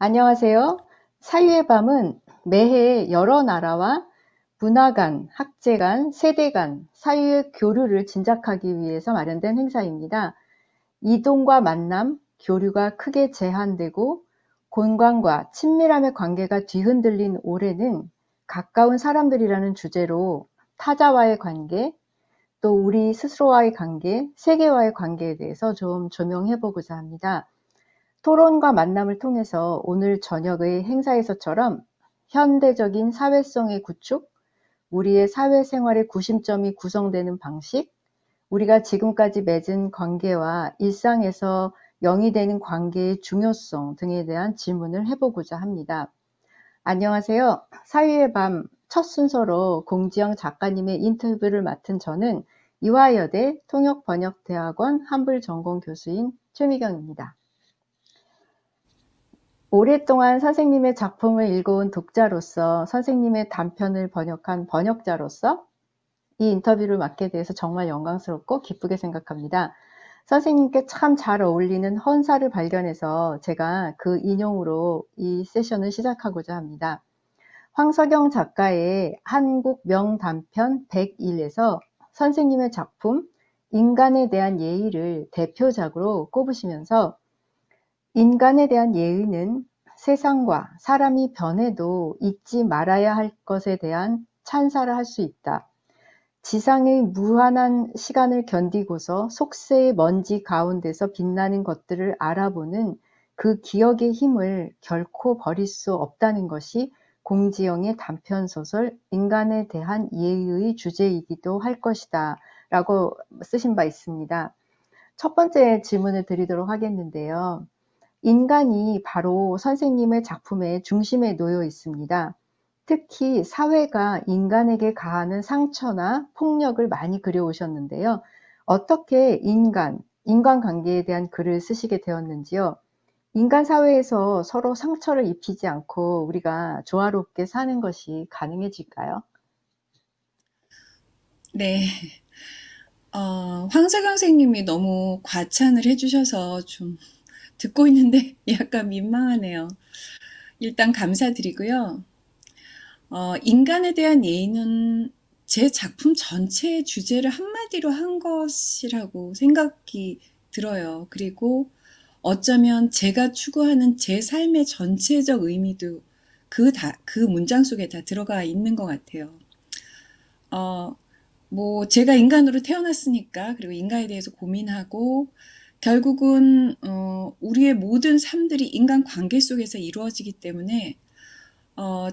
안녕하세요. 사유의 밤은 매해 여러 나라와 문화 간, 학제 간, 세대 간 사유의 교류를 진작하기 위해서 마련된 행사입니다. 이동과 만남, 교류가 크게 제한되고 공간과 친밀함의 관계가 뒤흔들린 올해는 가까운 사람들이라는 주제로 타자와의 관계, 또 우리 스스로와의 관계, 세계와의 관계에 대해서 좀 조명해보고자 합니다. 토론과 만남을 통해서 오늘 저녁의 행사에서처럼 현대적인 사회성의 구축, 우리의 사회생활의 구심점이 구성되는 방식, 우리가 지금까지 맺은 관계와 일상에서 영이 되는 관계의 중요성 등에 대한 질문을 해보고자 합니다. 안녕하세요. 사유의 밤 첫 순서로 공지영 작가님의 인터뷰를 맡은 저는 이화여대 통역번역대학원 한불전공 교수인 최미경입니다. 오랫동안 선생님의 작품을 읽어온 독자로서, 선생님의 단편을 번역한 번역자로서 이 인터뷰를 맡게 돼서 정말 영광스럽고 기쁘게 생각합니다. 선생님께 참 잘 어울리는 헌사를 발견해서 제가 그 인용으로 이 세션을 시작하고자 합니다. 황석영 작가의 한국 명단편 101에서 선생님의 작품 인간에 대한 예의를 대표작으로 꼽으시면서 인간에 대한 예의는 세상과 사람이 변해도 잊지 말아야 할 것에 대한 찬사를 할 수 있다. 지상의 무한한 시간을 견디고서 속세의 먼지 가운데서 빛나는 것들을 알아보는 그 기억의 힘을 결코 버릴 수 없다는 것이 공지영의 단편소설 인간에 대한 예의의 주제이기도 할 것이다 라고 쓰신 바 있습니다. 첫 번째 질문을 드리도록 하겠는데요. 인간이 바로 선생님의 작품의 중심에 놓여 있습니다. 특히 사회가 인간에게 가하는 상처나 폭력을 많이 그려오셨는데요. 어떻게 인간관계에 대한 글을 쓰시게 되었는지요? 인간 사회에서 서로 상처를 입히지 않고 우리가 조화롭게 사는 것이 가능해질까요? 네. 황석영 선생님이 너무 과찬을 해주셔서 좀 듣고 있는데 약간 민망하네요. 일단 감사드리고요. 인간에 대한 예의는 제 작품 전체의 주제를 한마디로 한 것이라고 생각이 들어요. 그리고 어쩌면 제가 추구하는 제 삶의 전체적 의미도 그 문장 속에 다 들어가 있는 것 같아요. 제가 인간으로 태어났으니까, 그리고 인간에 대해서 고민하고, 결국은, 우리의 모든 삶들이 인간 관계 속에서 이루어지기 때문에,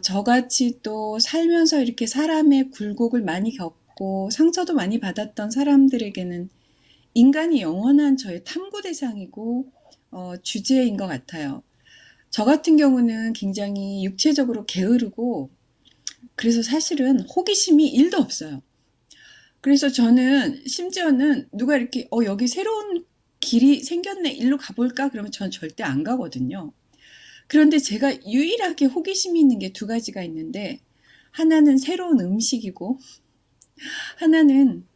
저같이 또 살면서 이렇게 사람의 굴곡을 많이 겪고, 상처도 많이 받았던 사람들에게는 인간이 영원한 저의 탐구 대상이고, 주제인 것 같아요. 저 같은 경우는 굉장히 육체적으로 게으르고, 그래서 사실은 호기심이 1도 없어요. 그래서 저는 심지어는 누가 이렇게 여기 새로운 길이 생겼네, 일로 가볼까? 그러면 전 절대 안 가거든요. 그런데 제가 유일하게 호기심이 있는 게 두 가지가 있는데, 하나는 새로운 음식이고 하나는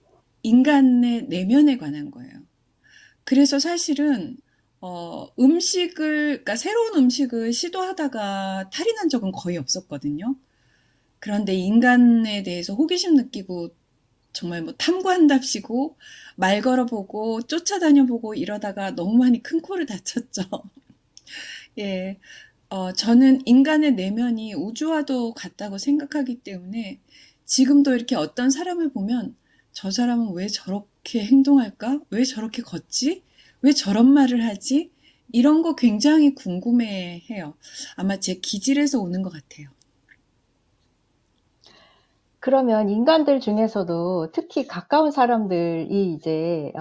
인간의 내면에 관한 거예요. 그래서 사실은 그러니까 새로운 음식을 시도하다가 탈이 난 적은 거의 없었거든요. 그런데 인간에 대해서 호기심 느끼고 정말 탐구한답시고 말 걸어보고 쫓아다녀보고 이러다가 너무 많이 큰 코를 다쳤죠. 예, 저는 인간의 내면이 우주와도 같다고 생각하기 때문에 지금도 이렇게 어떤 사람을 보면 저 사람은 왜 저렇게 행동할까? 왜 저렇게 걷지? 왜 저런 말을 하지? 이런 거 굉장히 궁금해해요. 아마 제 기질에서 오는 것 같아요. 그러면 인간들 중에서도 특히 가까운 사람들이 이제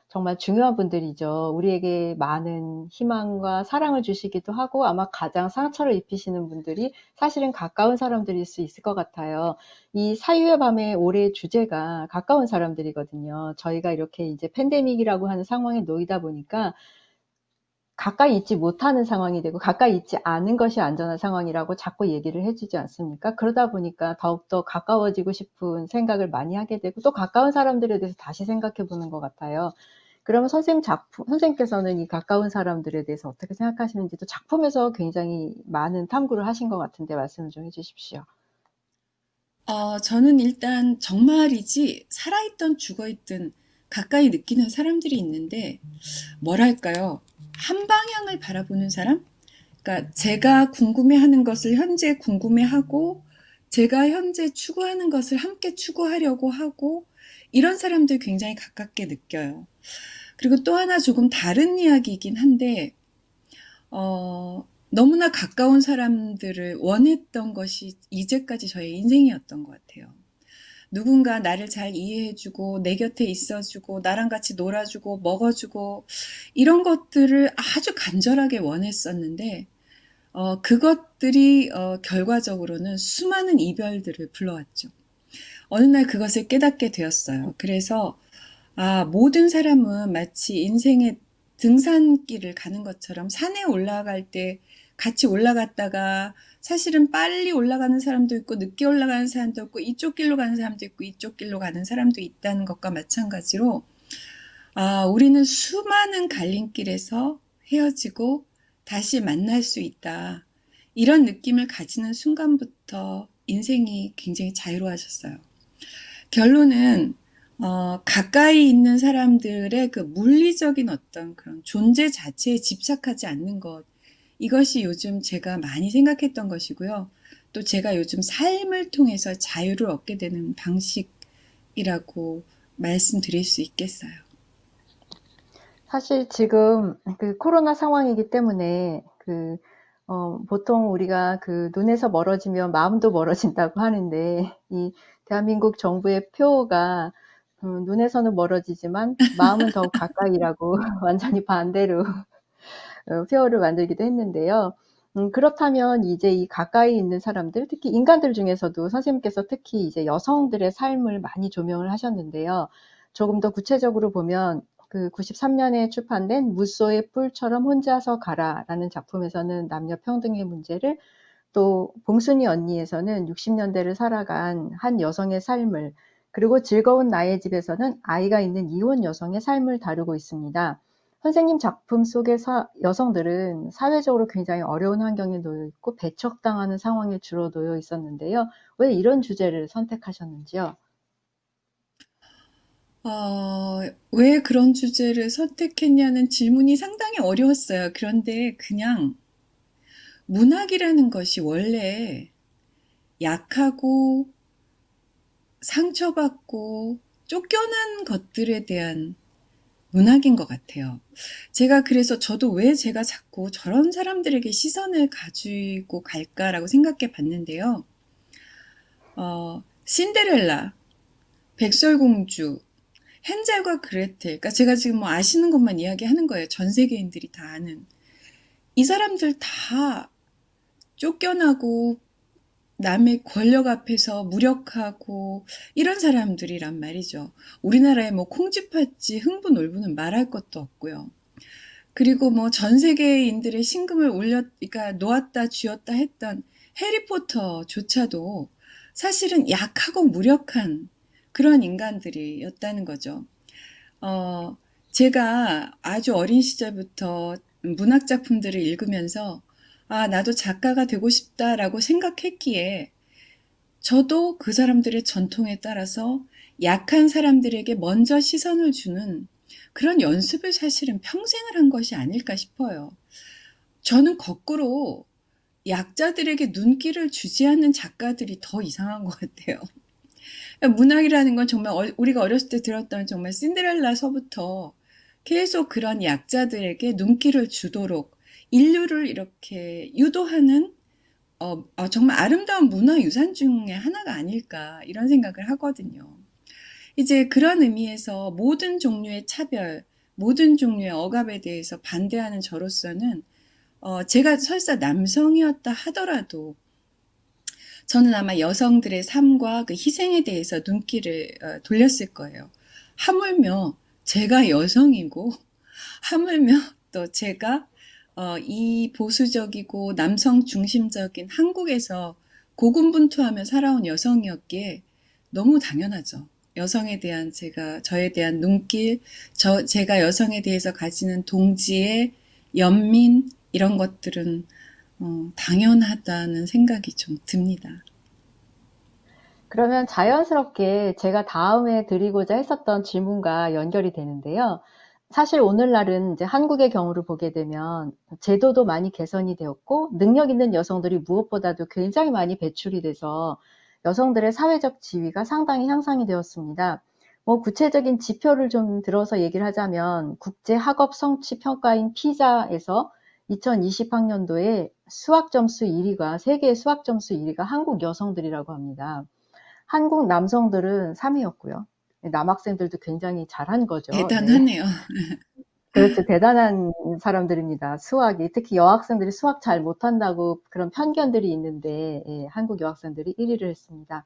정말 중요한 분들이죠. 우리에게 많은 희망과 사랑을 주시기도 하고 아마 가장 상처를 입히시는 분들이 사실은 가까운 사람들일 수 있을 것 같아요. 이 사유의 밤의 올해 주제가 가까운 사람들이거든요. 저희가 이렇게 이제 팬데믹이라고 하는 상황에 놓이다 보니까 가까이 있지 못하는 상황이 되고 가까이 있지 않은 것이 안전한 상황이라고 자꾸 얘기를 해주지 않습니까? 그러다 보니까 더욱더 가까워지고 싶은 생각을 많이 하게 되고 또 가까운 사람들에 대해서 다시 생각해 보는 것 같아요. 그러면 선생님께서는 이 가까운 사람들에 대해서 어떻게 생각하시는지도 작품에서 굉장히 많은 탐구를 하신 것 같은데 말씀을 좀 해주십시오. 저는 일단 정말이지 살아있든 죽어있든 가까이 느끼는 사람들이 있는데, 뭐랄까요? 한 방향을 바라보는 사람? 그러니까 제가 궁금해하는 것을 현재 궁금해하고, 제가 현재 추구하는 것을 함께 추구하려고 하고, 이런 사람들 굉장히 가깝게 느껴요. 그리고 또 하나 조금 다른 이야기이긴 한데, 너무나 가까운 사람들을 원했던 것이 이제까지 저의 인생이었던 것 같아요. 누군가 나를 잘 이해해주고, 내 곁에 있어주고, 나랑 같이 놀아주고, 먹어주고, 이런 것들을 아주 간절하게 원했었는데, 그것들이, 결과적으로는 수많은 이별들을 불러왔죠. 어느 날 그것을 깨닫게 되었어요. 그래서, 모든 사람은 마치 인생의 등산길을 가는 것처럼 산에 올라갈 때 같이 올라갔다가 사실은 빨리 올라가는 사람도 있고 늦게 올라가는 사람도 있고 이쪽 길로 가는 사람도 있고 이쪽 길로 가는 사람도 있다는 것과 마찬가지로 우리는 수많은 갈림길에서 헤어지고 다시 만날 수 있다. 이런 느낌을 가지는 순간부터 인생이 굉장히 자유로워졌어요. 결론은 가까이 있는 사람들의 그 물리적인 어떤 그런 존재 자체에 집착하지 않는 것, 이것이 요즘 제가 많이 생각했던 것이고요. 또 제가 요즘 삶을 통해서 자유를 얻게 되는 방식이라고 말씀드릴 수 있겠어요. 사실 지금 그 코로나 상황이기 때문에 보통 우리가 그 눈에서 멀어지면 마음도 멀어진다고 하는데 이 대한민국 정부의 표가 눈에서는 멀어지지만 마음은 더욱 가까이라고 완전히 반대로 표어를 만들기도 했는데요. 그렇다면 이제 이 가까이 있는 사람들, 특히 인간들 중에서도 선생님께서 특히 이제 여성들의 삶을 많이 조명을 하셨는데요. 조금 더 구체적으로 보면 그 93년에 출판된 무소의 뿔처럼 혼자서 가라라는 작품에서는 남녀 평등의 문제를, 또 봉순이 언니에서는 60년대를 살아간 한 여성의 삶을, 그리고 즐거운 나의 집에서는 아이가 있는 이혼 여성의 삶을 다루고 있습니다. 선생님 작품 속의 여성들은 사회적으로 굉장히 어려운 환경에 놓여 있고 배척당하는 상황에 주로 놓여 있었는데요. 왜 이런 주제를 선택하셨는지요? 왜 그런 주제를 선택했냐는 질문이 상당히 어려웠어요. 그런데 그냥 문학이라는 것이 원래 약하고 상처받고 쫓겨난 것들에 대한 문학인 것 같아요. 제가 그래서 저도 왜 제가 자꾸 저런 사람들에게 시선을 가지고 갈까라고 생각해 봤는데요. 신데렐라, 백설공주, 헨젤과 그레텔, 그러니까 제가 지금 뭐 아시는 것만 이야기하는 거예요. 전 세계인들이 다 아는. 이 사람들 다 쫓겨나고 남의 권력 앞에서 무력하고 이런 사람들이란 말이죠. 우리나라에 뭐 콩쥐팥쥐 흥부놀부는 말할 것도 없고요. 그리고 뭐 전 세계인들의 심금을 그러니까 놓았다 쥐었다 했던 해리포터조차도 사실은 약하고 무력한 그런 인간들이었다는 거죠. 어, 제가 아주 어린 시절부터 문학 작품들을 읽으면서 나도 작가가 되고 싶다라고 생각했기에 저도 그 사람들의 전통에 따라서 약한 사람들에게 먼저 시선을 주는 그런 연습을 사실은 평생을 한 것이 아닐까 싶어요. 저는 거꾸로 약자들에게 눈길을 주지 않는 작가들이 더 이상한 것 같아요. 문학이라는 건 정말 우리가 어렸을 때 들었던 정말 신데렐라서부터 계속 그런 약자들에게 눈길을 주도록 인류를 이렇게 유도하는 정말 아름다운 문화유산 중에 하나가 아닐까 이런 생각을 하거든요. 이제 그런 의미에서 모든 종류의 차별, 모든 종류의 억압에 대해서 반대하는 저로서는 제가 설사 남성이었다 하더라도 저는 아마 여성들의 삶과 그 희생에 대해서 눈길을 돌렸을 거예요. 하물며 제가 여성이고 하물며 또 제가 이 보수적이고 남성 중심적인 한국에서 고군분투하며 살아온 여성이었기에 너무 당연하죠. 여성에 대한 저에 대한 눈길, 제가 여성에 대해서 가지는 동지의 연민, 이런 것들은, 당연하다는 생각이 좀 듭니다. 그러면 자연스럽게 제가 다음에 드리고자 했었던 질문과 연결이 되는데요. 사실 오늘날은 이제 한국의 경우를 보게 되면 제도도 많이 개선이 되었고 능력 있는 여성들이 무엇보다도 굉장히 많이 배출이 돼서 여성들의 사회적 지위가 상당히 향상이 되었습니다. 뭐 구체적인 지표를 좀 들어서 얘기를 하자면 국제 학업 성취 평가인 피자에서 2020학년도에 수학 점수 1위가 세계 수학 점수 1위가 한국 여성들이라고 합니다. 한국 남성들은 3위였고요. 남학생들도 굉장히 잘한 거죠. 네. 대단하네요. 그렇죠. 대단한 사람들입니다. 수학이. 특히 여학생들이 수학 잘 못한다고 그런 편견들이 있는데, 예, 한국 여학생들이 1위를 했습니다.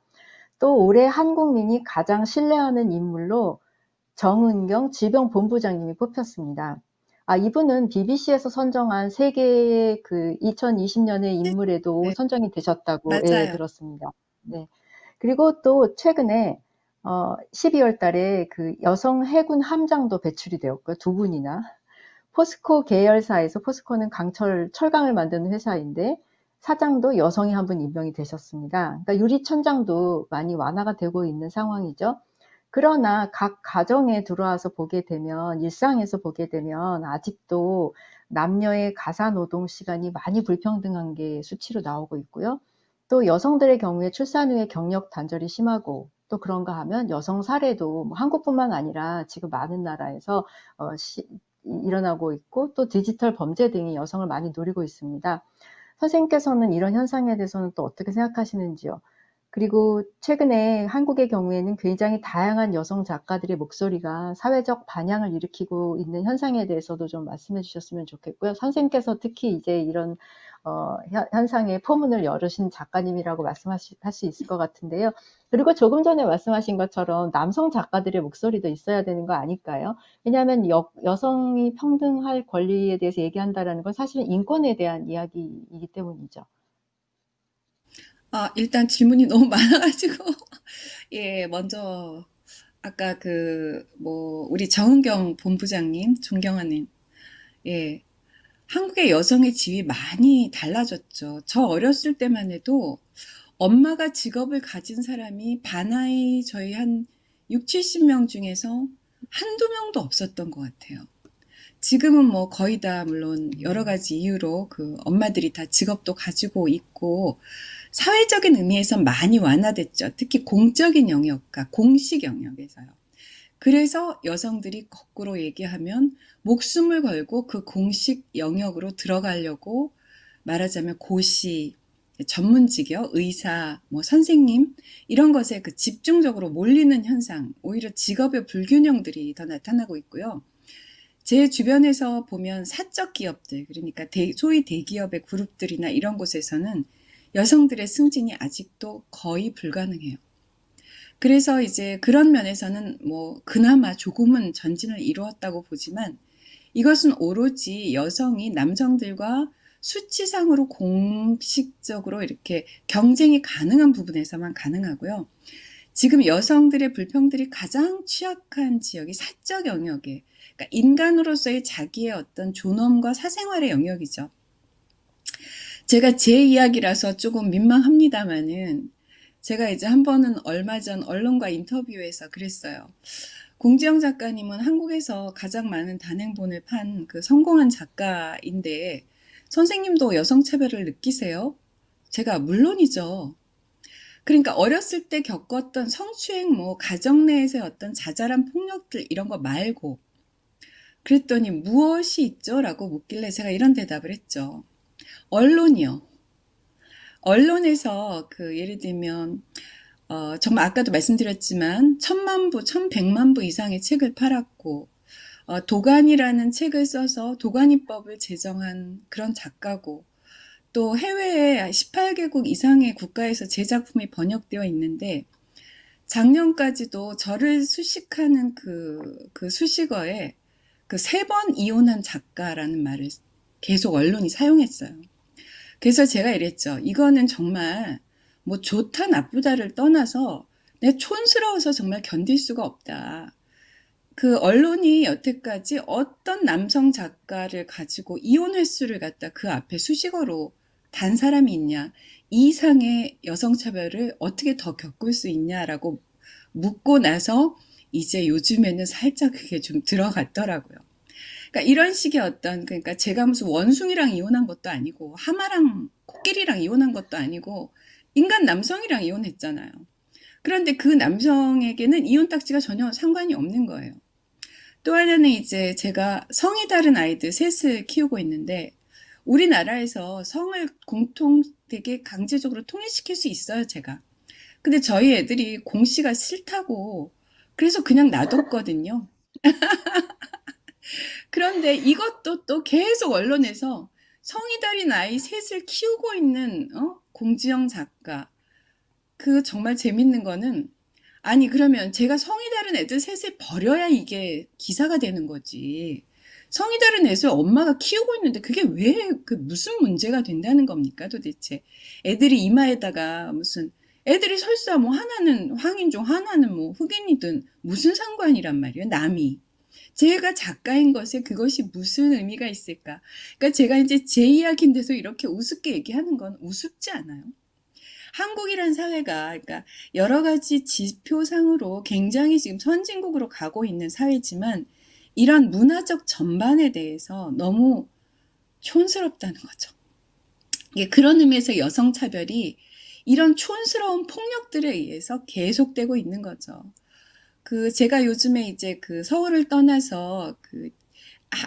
또 올해 한국민이 가장 신뢰하는 인물로 정은경 질병본부장님이 뽑혔습니다. 아, 이분은 BBC에서 선정한 세계의 그 2020년의 인물에도 네, 선정이 되셨다고, 예, 맞아요. 들었습니다. 네. 그리고 또 최근에 12월 달에 그 여성 해군 함장도 배출이 되었고요. 두 분이나. 포스코 계열사에서 포스코는 철강을 만드는 회사인데 사장도 여성이 한 분 임명이 되셨습니다. 그러니까 유리천장도 많이 완화가 되고 있는 상황이죠. 그러나 각 가정에 들어와서 보게 되면, 일상에서 보게 되면 아직도 남녀의 가사 노동 시간이 많이 불평등한 게 수치로 나오고 있고요. 또 여성들의 경우에 출산 후에 경력 단절이 심하고 또 그런가 하면 여성 살해도 뭐 한국뿐만 아니라 지금 많은 나라에서 일어나고 있고 또 디지털 범죄 등이 여성을 많이 노리고 있습니다. 선생님께서는 이런 현상에 대해서는 또 어떻게 생각하시는지요? 그리고 최근에 한국의 경우에는 굉장히 다양한 여성 작가들의 목소리가 사회적 반향을 일으키고 있는 현상에 대해서도 좀 말씀해 주셨으면 좋겠고요. 선생님께서 특히 이제 이런 현상의 포문을 열으신 작가님이라고 말씀할 수 있을 것 같은데요. 그리고 조금 전에 말씀하신 것처럼 남성 작가들의 목소리도 있어야 되는 거 아닐까요? 왜냐하면 여성이 평등할 권리에 대해서 얘기한다라는 건 사실은 인권에 대한 이야기이기 때문이죠. 일단 질문이 너무 많아가지고, 예, 먼저, 아까 우리 정은경 본부장님, 존경하는, 예, 한국의 여성의 지위 많이 달라졌죠. 저 어렸을 때만 해도 엄마가 직업을 가진 사람이 반하의 저희 한 6, 70명 중에서 한두 명도 없었던 것 같아요. 지금은 뭐 거의 다 물론 여러 가지 이유로 그 엄마들이 다 직업도 가지고 있고 사회적인 의미에서 많이 완화됐죠. 특히 공적인 영역과 공식 영역에서요. 그래서 여성들이 거꾸로 얘기하면 목숨을 걸고 그 공식 영역으로 들어가려고 말하자면 고시, 전문직여, 의사, 뭐 선생님 이런 것에 그 집중적으로 몰리는 현상, 오히려 직업의 불균형들이 더 나타나고 있고요. 제 주변에서 보면 사적 기업들, 그러니까 소위 대기업의 그룹들이나 이런 곳에서는 여성들의 승진이 아직도 거의 불가능해요. 그래서 이제 그런 면에서는 뭐 그나마 조금은 전진을 이루었다고 보지만 이것은 오로지 여성이 남성들과 수치상으로 공식적으로 이렇게 경쟁이 가능한 부분에서만 가능하고요. 지금 여성들의 불평들이 가장 취약한 지역이 사적 영역에, 그러니까 인간으로서의 자기의 어떤 존엄과 사생활의 영역이죠. 제가 제 이야기라서 조금 민망합니다만은 제가 이제 한 번은 얼마 전 언론과 인터뷰에서 그랬어요. 공지영 작가님은 한국에서 가장 많은 단행본을 판 그 성공한 작가인데 선생님도 여성차별을 느끼세요? 제가 물론이죠. 그러니까 어렸을 때 겪었던 성추행, 뭐 가정 내에서의 어떤 자잘한 폭력들 이런 거 말고 그랬더니 무엇이 있죠? 라고 묻길래 제가 이런 대답을 했죠. 언론이요. 언론에서 예를 들면 정말 아까도 말씀드렸지만 1000만 부, 1100만 부 이상의 책을 팔았고 도가니라는 책을 써서 도가니법을 제정한 그런 작가고 또 해외에 18개국 이상의 국가에서 제 작품이 번역되어 있는데 작년까지도 저를 수식하는 그 수식어에 그 3번 이혼한 작가라는 말을 계속 언론이 사용했어요. 그래서 제가 이랬죠. 이거는 정말 뭐 좋다 나쁘다를 떠나서 내 촌스러워서 정말 견딜 수가 없다. 그 언론이 여태까지 어떤 남성 작가를 가지고 이혼 횟수를 갖다 그 앞에 수식어로 단 사람이 있냐, 이 이상의 여성차별을 어떻게 더 겪을 수 있냐라고 묻고 나서 이제 요즘에는 살짝 그게 좀 들어갔더라고요. 그러니까 이런 식의 그러니까 제가 무슨 원숭이랑 이혼한 것도 아니고 하마랑 코끼리랑 이혼한 것도 아니고 인간 남성이랑 이혼했잖아요. 그런데 그 남성에게는 이혼 딱지가 전혀 상관이 없는 거예요. 또 하나는 이제 제가 성이 다른 아이들 셋을 키우고 있는데 우리나라에서 성을 되게 강제적으로 통일시킬 수 있어요, 제가. 근데 저희 애들이 공씨가 싫다고 그래서 그냥 놔뒀거든요. 그런데 이것도 또 계속 언론에서 성이 다른 아이 셋을 키우고 있는 공지영 작가. 그 정말 재밌는 거는 아니 그러면 제가 성이 다른 애들 셋을 버려야 이게 기사가 되는 거지. 성이 다른 애를 엄마가 키우고 있는데 그게 왜 무슨 문제가 된다는 겁니까 도대체. 애들이 이마에다가 무슨 애들이 설사 뭐 하나는 황인종 하나는 뭐 흑인이든 무슨 상관이란 말이에요. 남이. 제가 작가인 것에 그것이 무슨 의미가 있을까. 그러니까 제가 이제 제 이야기인데서 이렇게 우습게 얘기하는 건 우습지 않아요. 한국이란 사회가 그러니까 여러 가지 지표상으로 굉장히 지금 선진국으로 가고 있는 사회지만 이런 문화적 전반에 대해서 너무 촌스럽다는 거죠. 그런 의미에서 여성차별이 이런 촌스러운 폭력들에 의해서 계속되고 있는 거죠. 제가 요즘에 이제 서울을 떠나서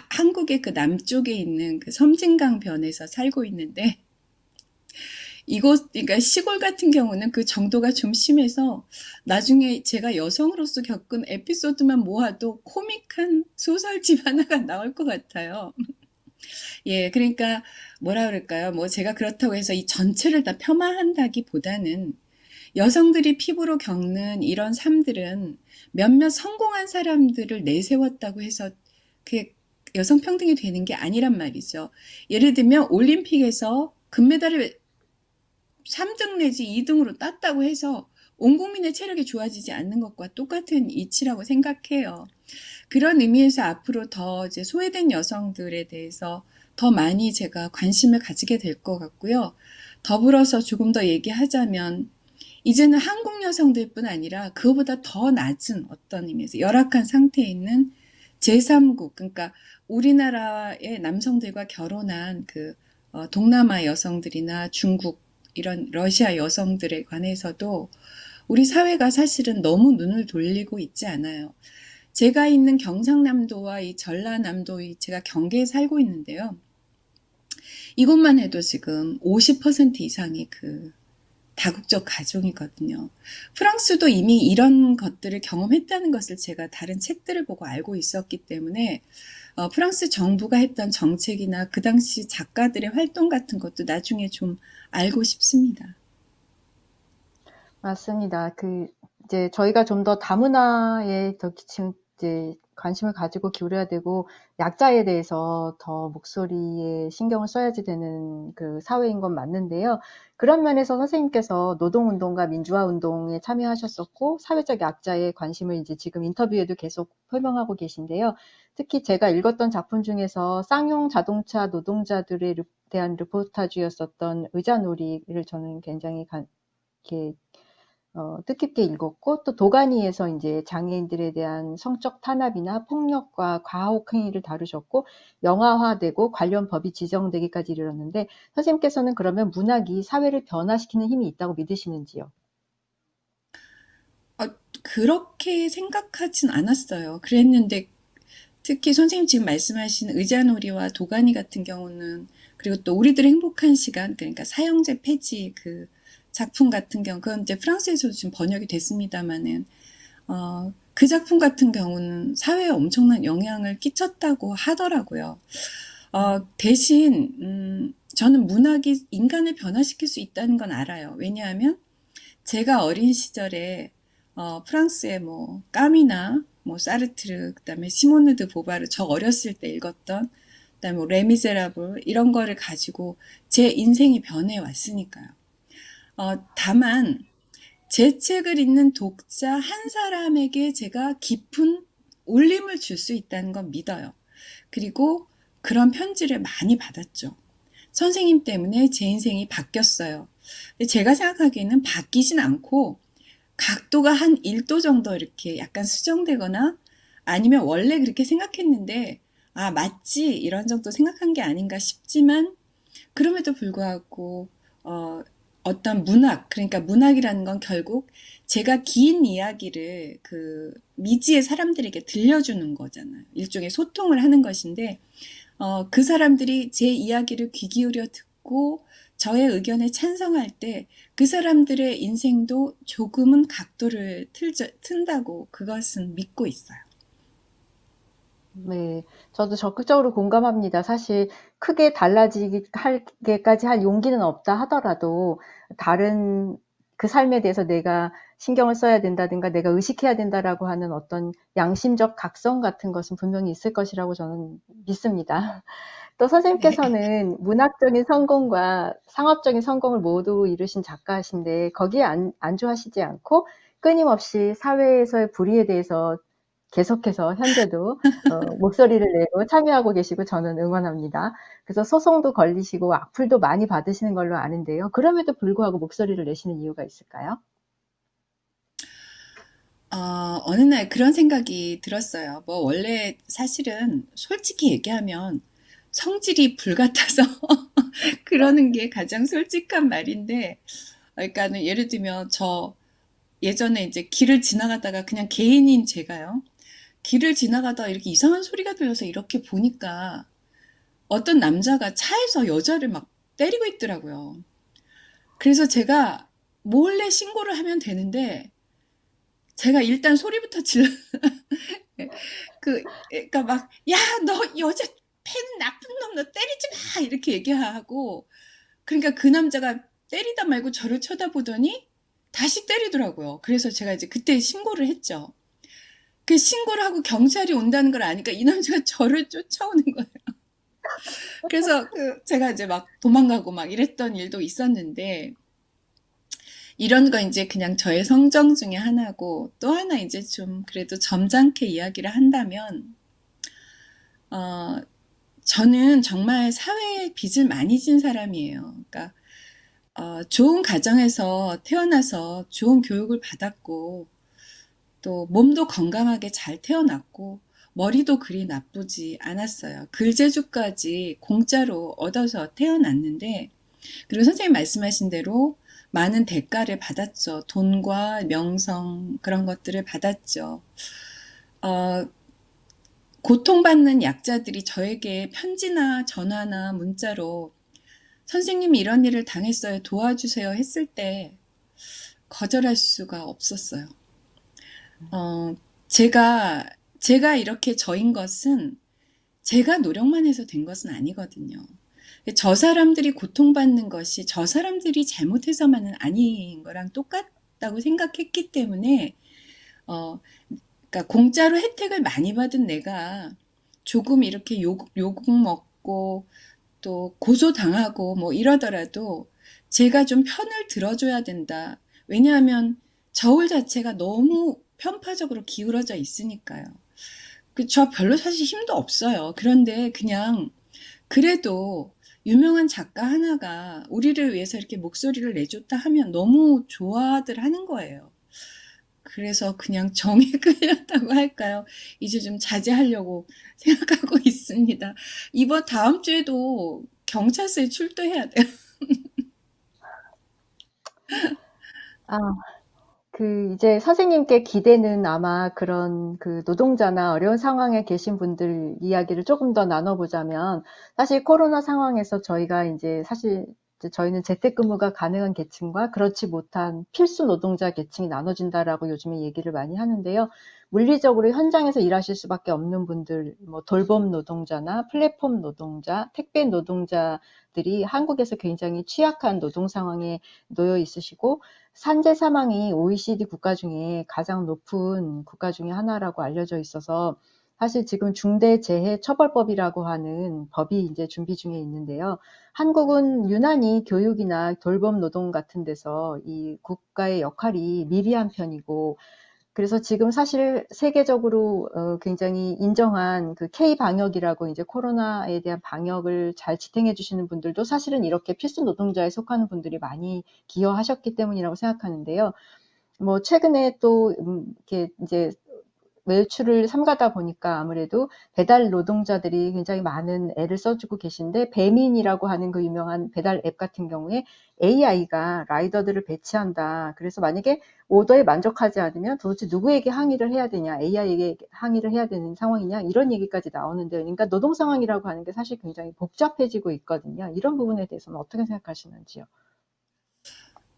한국의 남쪽에 있는 섬진강 변에서 살고 있는데 그러니까 시골 같은 경우는 그 정도가 좀 심해서 나중에 제가 여성으로서 겪은 에피소드만 모아도 코믹한 소설집 하나가 나올 것 같아요. 예, 그러니까 뭐라 그럴까요? 뭐 제가 그렇다고 해서 이 전체를 다 폄하한다기보다는 여성들이 피부로 겪는 이런 삶들은 몇몇 성공한 사람들을 내세웠다고 해서 그게 여성 평등이 되는 게 아니란 말이죠. 예를 들면 올림픽에서 금메달을 3등 내지 2등으로 땄다고 해서 온 국민의 체력이 좋아지지 않는 것과 똑같은 이치라고 생각해요. 그런 의미에서 앞으로 더 이제 소외된 여성들에 대해서 더 많이 제가 관심을 가지게 될 것 같고요. 더불어서 조금 더 얘기하자면 이제는 한국 여성들뿐 아니라 그거보다 더 낮은 어떤 의미에서 열악한 상태에 있는 제3국, 그러니까 우리나라의 남성들과 결혼한 동남아 여성들이나 중국, 이런 러시아 여성들에 관해서도 우리 사회가 사실은 너무 눈을 돌리고 있지 않아요. 제가 있는 경상남도와 이 전라남도, 제가 경계에 살고 있는데요. 이것만 해도 지금 50% 이상이 다국적 가정이거든요. 프랑스도 이미 이런 것들을 경험했다는 것을 제가 다른 책들을 보고 알고 있었기 때문에 프랑스 정부가 했던 정책이나 그 당시 작가들의 활동 같은 것도 나중에 좀 알고 싶습니다. 맞습니다. 이제 저희가 좀 더 다문화에 지금 이제 관심을 가지고 기울여야 되고, 약자에 대해서 더 목소리에 신경을 써야지 되는 사회인 건 맞는데요. 그런 면에서 선생님께서 노동운동과 민주화운동에 참여하셨었고, 사회적 약자에 관심을 이제 지금 인터뷰에도 계속 표명하고 계신데요. 특히 제가 읽었던 작품 중에서 쌍용 자동차 노동자들에 대한 르포타주였었던 의자놀이를 저는 굉장히 이렇게 뜻깊게 읽었고, 또 도가니에서 이제 장애인들에 대한 성적 탄압이나 폭력과 과혹 행위를 다루셨고, 영화화되고 관련 법이 지정되기까지 이르렀는데, 선생님께서는 그러면 문학이 사회를 변화시키는 힘이 있다고 믿으시는지요? 그렇게 생각하진 않았어요. 그랬는데 특히 선생님 지금 말씀하신 의자놀이와 도가니 같은 경우는, 그리고 또 우리들의 행복한 시간, 그러니까 사형제 폐지 작품 같은 경우, 그건 이제 프랑스에서도 지금 번역이 됐습니다마는, 그 작품 같은 경우는 사회에 엄청난 영향을 끼쳤다고 하더라고요. 대신, 저는 문학이 인간을 변화시킬 수 있다는 건 알아요. 왜냐하면 제가 어린 시절에 프랑스의 뭐 까미나 뭐 사르트르, 그다음에 시모느 드 보바르, 저 어렸을 때 읽었던, 그다음에 뭐 레미제라블 이런 거를 가지고 제 인생이 변해 왔으니까요. 다만 제 책을 읽는 독자 한 사람에게 제가 깊은 울림을 줄 수 있다는 건 믿어요. 그리고 그런 편지를 많이 받았죠. 선생님 때문에 제 인생이 바뀌었어요. 근데 제가 생각하기에는 바뀌진 않고 각도가 한 1도 정도 이렇게 약간 수정되거나 아니면 원래 그렇게 생각했는데 아, 맞지? 이런 정도 생각한 게 아닌가 싶지만 그럼에도 불구하고 어떤 문학, 그러니까 문학이라는 건 결국 제가 긴 이야기를 그 미지의 사람들에게 들려주는 거잖아요. 일종의 소통을 하는 것인데 그 사람들이 제 이야기를 귀 기울여 듣고 저의 의견에 찬성할 때 그 사람들의 인생도 조금은 각도를 튼다고 그것은 믿고 있어요. 네, 저도 적극적으로 공감합니다. 사실 크게 달라지게까지 할 용기는 없다 하더라도 다른 그 삶에 대해서 내가 신경을 써야 된다든가 내가 의식해야 된다라고 하는 어떤 양심적 각성 같은 것은 분명히 있을 것이라고 저는 믿습니다. 또 네. 선생님께서는 문학적인 성공과 상업적인 성공을 모두 이루신 작가신데 거기에 안주하시지 않고 끊임없이 사회에서의 불의에 대해서 계속해서 현재도 목소리를 내고 참여하고 계시고 저는 응원합니다. 그래서 소송도 걸리시고 악플도 많이 받으시는 걸로 아는데요. 그럼에도 불구하고 목소리를 내시는 이유가 있을까요? 어느 날 그런 생각이 들었어요. 뭐 원래 사실은 솔직히 얘기하면 성질이 불같아서 그러는 게 가장 솔직한 말인데, 그러니까는 예를 들면 저 예전에 이제 길을 지나가다가 그냥 개인인 제가요. 길을 지나가다가 이렇게 이상한 소리가 들려서 이렇게 보니까 어떤 남자가 차에서 여자를 막 때리고 있더라고요. 그래서 제가 몰래 신고를 하면 되는데 제가 일단 소리부터 질러 그러니까 막 야, 너 여자 팬 나쁜 놈 너 때리지 마 이렇게 얘기하고 그러니까 그 남자가 때리다 말고 저를 쳐다보더니 다시 때리더라고요. 그래서 제가 이제 그때 신고를 했죠. 그 신고를 하고 경찰이 온다는 걸 아니까 이 남자가 저를 쫓아오는 거예요. 그래서 제가 이제 막 도망가고 막 이랬던 일도 있었는데 이런 거 이제 그냥 저의 성정 중에 하나고 또 하나 이제 좀 그래도 점잖게 이야기를 한다면 어, 저는 정말 사회에 빚을 많이 진 사람이에요. 그러니까 좋은 가정에서 태어나서 좋은 교육을 받았고 또 몸도 건강하게 잘 태어났고 머리도 그리 나쁘지 않았어요. 글재주까지 공짜로 얻어서 태어났는데 그리고 선생님 말씀하신 대로 많은 대가를 받았죠. 돈과 명성 그런 것들을 받았죠. 어, 고통받는 약자들이 저에게 편지나 전화나 문자로 선생님이 이런 일을 당했어요. 도와주세요 했을 때 거절할 수가 없었어요. 어, 제가 이렇게 저인 것은 제가 노력만 해서 된 것은 아니거든요. 저 사람들이 고통받는 것이 저 사람들이 잘못해서만은 아닌 거랑 똑같다고 생각했기 때문에, 그러니까 공짜로 혜택을 많이 받은 내가 조금 이렇게 욕 먹고 또 고소당하고 뭐 이러더라도 제가 좀 편을 들어줘야 된다. 왜냐하면 저울 자체가 너무 편파적으로 기울어져 있으니까요. 저 별로 사실 힘도 없어요. 그런데 그냥 그래도 유명한 작가 하나가 우리를 위해서 이렇게 목소리를 내줬다 하면 너무 좋아들 하는 거예요. 그래서 그냥 정이 끌렸다고 할까요? 이제 좀 자제하려고 생각하고 있습니다. 다음 주에도 경찰서에 출두해야 돼요. 아, 이제 선생님께 기대는 아마 그런 노동자나 어려운 상황에 계신 분들 이야기를 조금 더 나눠보자면, 사실 코로나 상황에서 저희가 이제 사실 이제 저희는 재택근무가 가능한 계층과 그렇지 못한 필수 노동자 계층이 나눠진다라고 요즘에 얘기를 많이 하는데요. 물리적으로 현장에서 일하실 수밖에 없는 분들, 뭐 돌봄 노동자나 플랫폼 노동자, 택배 노동자들이 한국에서 굉장히 취약한 노동 상황에 놓여 있으시고, 산재 사망이 OECD 국가 중에 가장 높은 국가 중에 하나라고 알려져 있어서 사실 지금 중대재해처벌법이라고 하는 법이 이제 준비 중에 있는데요. 한국은 유난히 교육이나 돌봄 노동 같은 데서 이 국가의 역할이 미비한 편이고, 그래서 지금 사실 세계적으로 굉장히 인정한 그 K 방역이라고 이제 코로나에 대한 방역을 잘 지탱해 주시는 분들도 사실은 이렇게 필수 노동자에 속하는 분들이 많이 기여하셨기 때문이라고 생각하는데요. 뭐 최근에 또 이렇게 이제 외출을 삼가다 보니까 아무래도 배달 노동자들이 굉장히 많은 애를 써주고 계신데, 배민이라고 하는 그 유명한 배달 앱 같은 경우에 AI가 라이더들을 배치한다. 그래서 만약에 오더에 만족하지 않으면 도대체 누구에게 항의를 해야 되냐, AI에게 항의를 해야 되는 상황이냐, 이런 얘기까지 나오는데, 그러니까 노동 상황이라고 하는 게 사실 굉장히 복잡해지고 있거든요. 이런 부분에 대해서는 어떻게 생각하시는지요?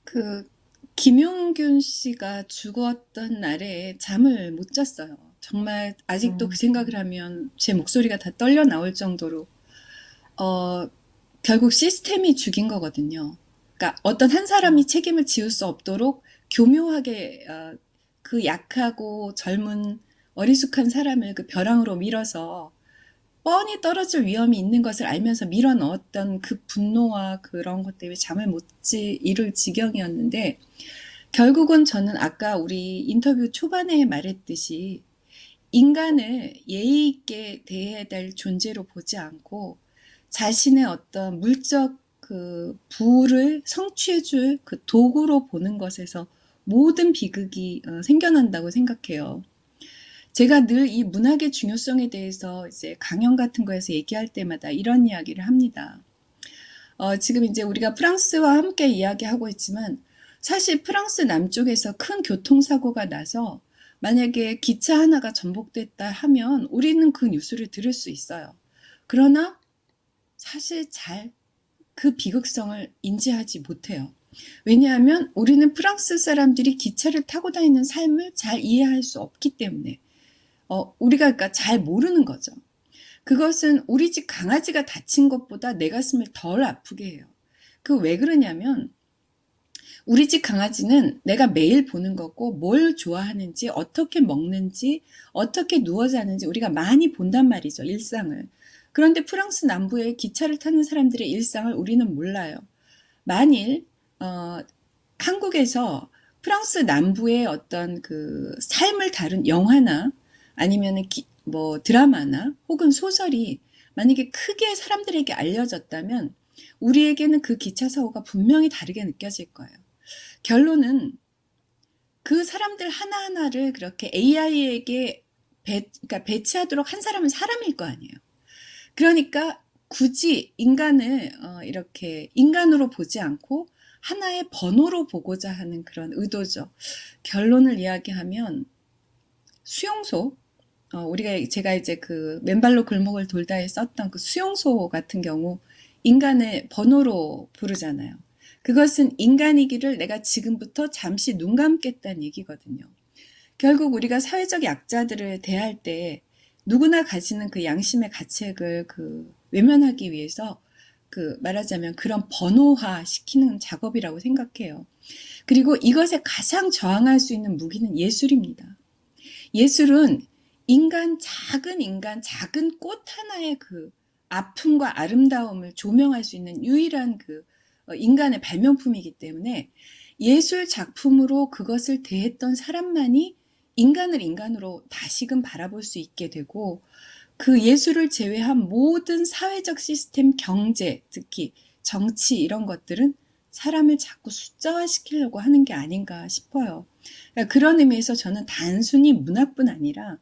그 김용균 씨가 죽었던 날에 잠을 못 잤어요. 정말 아직도 그 생각을 하면 제 목소리가 다 떨려 나올 정도로 결국 시스템이 죽인 거거든요. 그러니까 어떤 한 사람이 책임을 지을 수 없도록 교묘하게 그 약하고 젊은 어리숙한 사람을 그 벼랑으로 밀어서 뻔히 떨어질 위험이 있는 것을 알면서 밀어 넣었던 그 분노와 그런 것 때문에 잠을 못 이룰 지경이었는데, 결국은 저는 아까 우리 인터뷰 초반에 말했듯이 인간을 예의 있게 대해야 될 존재로 보지 않고 자신의 어떤 물적 그 부를 성취해줄 그 도구로 보는 것에서 모든 비극이 생겨난다고 생각해요. 제가 늘 이 문학의 중요성에 대해서 이제 강연 같은 거에서 얘기할 때마다 이런 이야기를 합니다. 지금 이제 우리가 프랑스와 함께 이야기하고 있지만, 사실 프랑스 남쪽에서 큰 교통사고가 나서 만약에 기차 하나가 전복됐다 하면 우리는 그 뉴스를 들을 수 있어요. 그러나 사실 잘 그 비극성을 인지하지 못해요. 왜냐하면 우리는 프랑스 사람들이 기차를 타고 다니는 삶을 잘 이해할 수 없기 때문에 우리가 그러니까 잘 모르는 거죠. 그것은 우리 집 강아지가 다친 것보다 내 가슴을 덜 아프게 해요. 그 왜 그러냐면 우리 집 강아지는 내가 매일 보는 거고, 뭘 좋아하는지, 어떻게 먹는지, 어떻게 누워 자는지 우리가 많이 본단 말이죠, 일상을. 그런데 프랑스 남부에 기차를 타는 사람들의 일상을 우리는 몰라요. 만일 한국에서 프랑스 남부의 어떤 그 삶을 다룬 영화나 아니면 뭐 드라마나 혹은 소설이 만약에 크게 사람들에게 알려졌다면 우리에게는 그 기차 사고가 분명히 다르게 느껴질 거예요. 결론은 그 사람들 하나하나를 그렇게 AI에게 그러니까 배치하도록 한 사람은 사람일 거 아니에요. 그러니까 굳이 인간을 이렇게 인간으로 보지 않고 하나의 번호로 보고자 하는 그런 의도죠. 결론을 이야기하면 수용소, 제가 이제 그 맨발로 골목을 돌다에 썼던 그 수용소 같은 경우 인간을 번호로 부르잖아요. 그것은 인간이기를 내가 지금부터 잠시 눈 감겠다는 얘기거든요. 결국 우리가 사회적 약자들을 대할 때 누구나 가지는 그 양심의 가책을 외면하기 위해서 말하자면 그런 번호화 시키는 작업이라고 생각해요. 그리고 이것에 가장 저항할 수 있는 무기는 예술입니다. 예술은 작은 인간, 작은 꽃 하나의 그 아픔과 아름다움을 조명할 수 있는 유일한 인간의 발명품이기 때문에 예술 작품으로 그것을 대했던 사람만이 인간을 인간으로 다시금 바라볼 수 있게 되고, 그 예술을 제외한 모든 사회적 시스템, 경제, 특히 정치 이런 것들은 사람을 자꾸 숫자화시키려고 하는 게 아닌가 싶어요. 그러니까 그런 의미에서 저는 단순히 문학뿐 아니라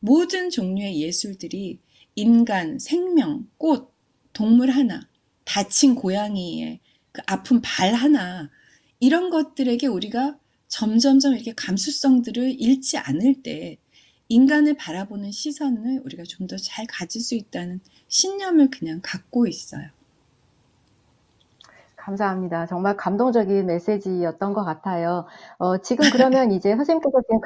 모든 종류의 예술들이 인간, 생명, 꽃, 동물 하나, 다친 고양이의 그 아픈 발 하나, 이런 것들에게 우리가 점점점 이렇게 감수성들을 잃지 않을 때 인간을 바라보는 시선을 우리가 좀 더 잘 가질 수 있다는 신념을 그냥 갖고 있어요. 감사합니다. 정말 감동적인 메시지였던 것 같아요. 지금 그러면 이제 선생님께서 지금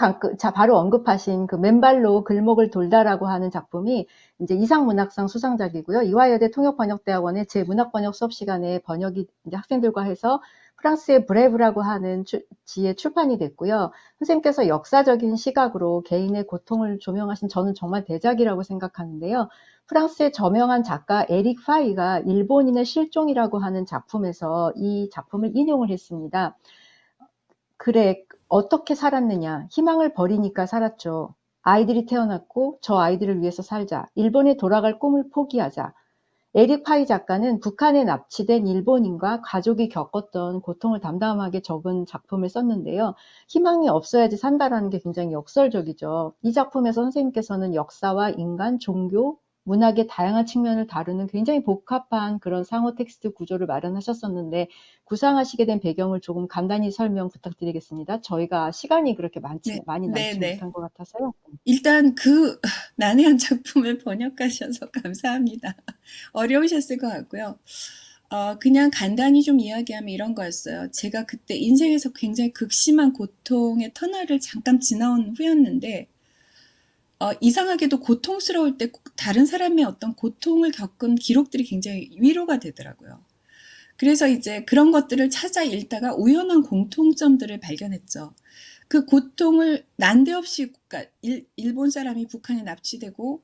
바로 언급하신 그 맨발로 글목을 돌다라고 하는 작품이 이제 이상문학상 수상작이고요. 이화여대 통역번역대학원의 제 문학번역 수업 시간에 번역이 이제 학생들과 해서 프랑스의 브레브라고 하는 지에 출판이 됐고요. 선생님께서 역사적인 시각으로 개인의 고통을 조명하신 저는 정말 대작이라고 생각하는데요. 프랑스의 저명한 작가 에릭 파이가 일본인의 실종이라고 하는 작품에서 이 작품을 인용을 했습니다. 그래, 어떻게 살았느냐? 희망을 버리니까 살았죠. 아이들이 태어났고 저 아이들을 위해서 살자. 일본에 돌아갈 꿈을 포기하자. 에릭 파이 작가는 북한에 납치된 일본인과 가족이 겪었던 고통을 담담하게 적은 작품을 썼는데요. 희망이 없어야지 산다라는 게 굉장히 역설적이죠. 이 작품에서 선생님께서는 역사와 인간, 종교, 문학의 다양한 측면을 다루는 굉장히 복합한 그런 상호 텍스트 구조를 마련하셨었는데 구상하시게 된 배경을 조금 간단히 설명 부탁드리겠습니다. 저희가 시간이 그렇게 네, 많이 네, 남지 네. 못한 것 같아서요. 일단 그 난해한 작품을 번역하셔서 감사합니다. 어려우셨을 것 같고요. 그냥 간단히 좀 이야기하면 이런 거였어요. 제가 그때 인생에서 굉장히 극심한 고통의 터널을 잠깐 지나온 후였는데, 이상하게도 고통스러울 때 다른 사람의 어떤 고통을 겪은 기록들이 굉장히 위로가 되더라고요. 그래서 이제 그런 것들을 찾아 읽다가 우연한 공통점들을 발견했죠. 그 고통을 난데없이, 그러니까 일본 사람이 북한에 납치되고,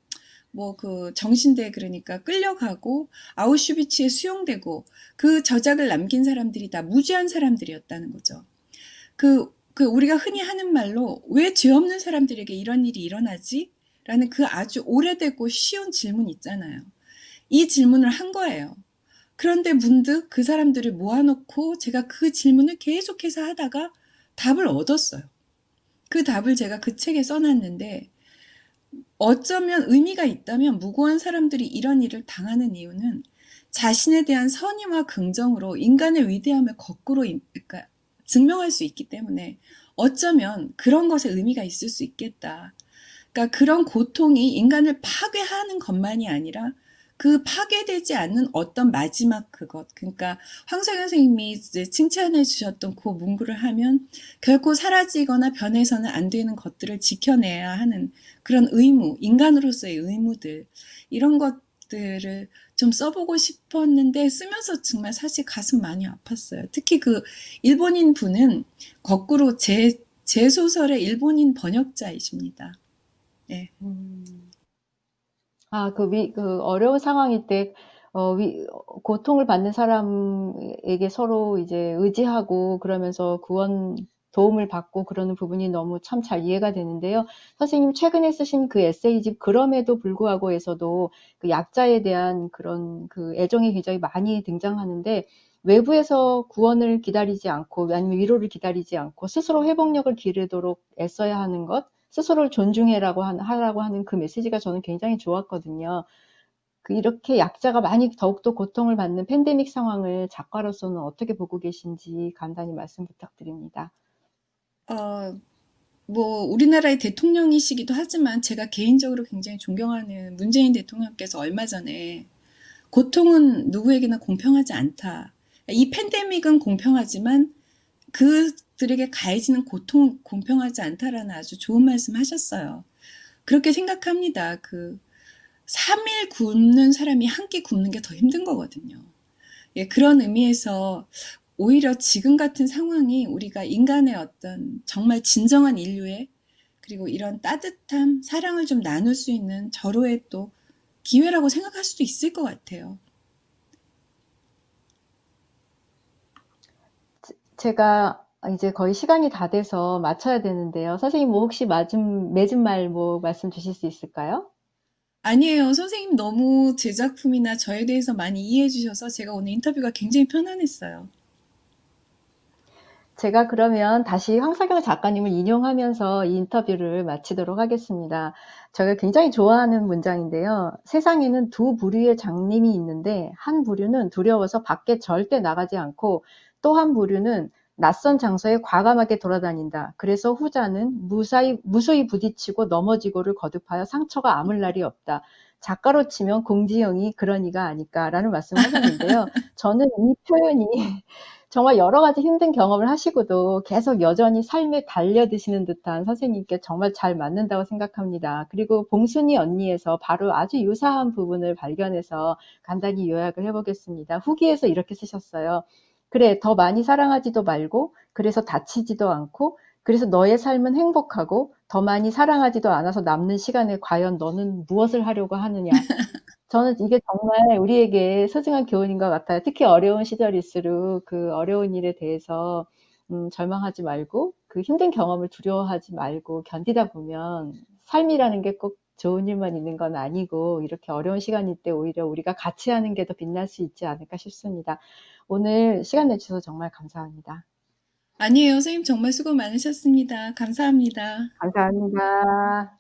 뭐 그 정신대 그러니까 끌려가고 아우슈비츠에 수용되고 그 저작을 남긴 사람들이 다 무죄한 사람들이었다는 거죠. 그 우리가 흔히 하는 말로 왜 죄 없는 사람들에게 이런 일이 일어나지? 라는 그 아주 오래되고 쉬운 질문 있잖아요. 이 질문을 한 거예요. 그런데 문득 그 사람들을 모아놓고 제가 그 질문을 계속해서 하다가 답을 얻었어요. 그 답을 제가 그 책에 써놨는데 어쩌면 의미가 있다면 무고한 사람들이 이런 일을 당하는 이유는 자신에 대한 선의와 긍정으로 인간의 위대함을 거꾸로 그러니까 증명할 수 있기 때문에 어쩌면 그런 것에 의미가 있을 수 있겠다. 그러니까 그런 고통이 인간을 파괴하는 것만이 아니라 그 파괴되지 않는 어떤 마지막 그것, 그러니까 황석영 선생님이 이제 칭찬해 주셨던 그 문구를 하면 결코 사라지거나 변해서는 안 되는 것들을 지켜내야 하는 그런 의무, 인간으로서의 의무들, 이런 것들을 좀 써보고 싶었는데 쓰면서 정말 사실 가슴 많이 아팠어요. 특히 그 일본인 분은 거꾸로 제 소설의 일본인 번역자이십니다. 네. 그 어려운 상황일 때, 고통을 받는 사람에게 서로 이제 의지하고 그러면서 도움을 받고 그러는 부분이 너무 참 잘 이해가 되는데요. 선생님 최근에 쓰신 그 에세이집 그럼에도 불구하고에서도 그 약자에 대한 그런 그 애정이 굉장히 많이 등장하는데 외부에서 구원을 기다리지 않고 아니면 위로를 기다리지 않고 스스로 회복력을 기르도록 애써야 하는 것, 스스로를 하라고 하는 그 메시지가 저는 굉장히 좋았거든요. 이렇게 약자가 많이 더욱더 고통을 받는 팬데믹 상황을 작가로서는 어떻게 보고 계신지 간단히 말씀 부탁드립니다. 어, 뭐 우리나라의 대통령이시기도 하지만 제가 개인적으로 굉장히 존경하는 문재인 대통령께서 얼마 전에 고통은 누구에게나 공평하지 않다. 이 팬데믹은 공평하지만 그들에게 가해지는 고통은 공평하지 않다라는 아주 좋은 말씀 하셨어요. 그렇게 생각합니다. 3일 굶는 사람이 한 끼 굶는 게 더 힘든 거거든요. 예, 그런 의미에서 오히려 지금 같은 상황이 우리가 인간의 어떤 정말 진정한 인류의 그리고 이런 따뜻함, 사랑을 좀 나눌 수 있는 절호의 또 기회라고 생각할 수도 있을 것 같아요. 제가 이제 거의 시간이 다 돼서 마쳐야 되는데요. 선생님 뭐 혹시 맺은 말 뭐 말씀 주실 수 있을까요? 아니에요. 선생님 너무 제 작품이나 저에 대해서 많이 이해해 주셔서 제가 오늘 인터뷰가 굉장히 편안했어요. 제가 그러면 다시 황석영 작가님을 인용하면서 이 인터뷰를 마치도록 하겠습니다. 제가 굉장히 좋아하는 문장인데요. 세상에는 두 부류의 장님이 있는데 한 부류는 두려워서 밖에 절대 나가지 않고 또 한 부류는 낯선 장소에 과감하게 돌아다닌다. 그래서 후자는 무수히 부딪히고 넘어지고를 거듭하여 상처가 아물 날이 없다. 작가로 치면 공지영이 그런 이가 아닐까라는 말씀을 하셨는데요. 저는 이 표현이 정말 여러 가지 힘든 경험을 하시고도 계속 여전히 삶에 달려드시는 듯한 선생님께 정말 잘 맞는다고 생각합니다. 그리고 봉순이 언니에서 바로 아주 유사한 부분을 발견해서 간단히 요약을 해보겠습니다. 후기에서 이렇게 쓰셨어요. 그래, 더 많이 사랑하지도 말고, 그래서 다치지도 않고, 그래서 너의 삶은 행복하고, 더 많이 사랑하지도 않아서 남는 시간에 과연 너는 무엇을 하려고 하느냐. 저는 이게 정말 우리에게 소중한 교훈인 것 같아요. 특히 어려운 시절일수록 그 어려운 일에 대해서 절망하지 말고 그 힘든 경험을 두려워하지 말고 견디다 보면 삶이라는 게 꼭 좋은 일만 있는 건 아니고 이렇게 어려운 시간일 때 오히려 우리가 같이 하는 게 더 빛날 수 있지 않을까 싶습니다. 오늘 시간 내주셔서 정말 감사합니다. 아니에요. 선생님 정말 수고 많으셨습니다. 감사합니다. 감사합니다.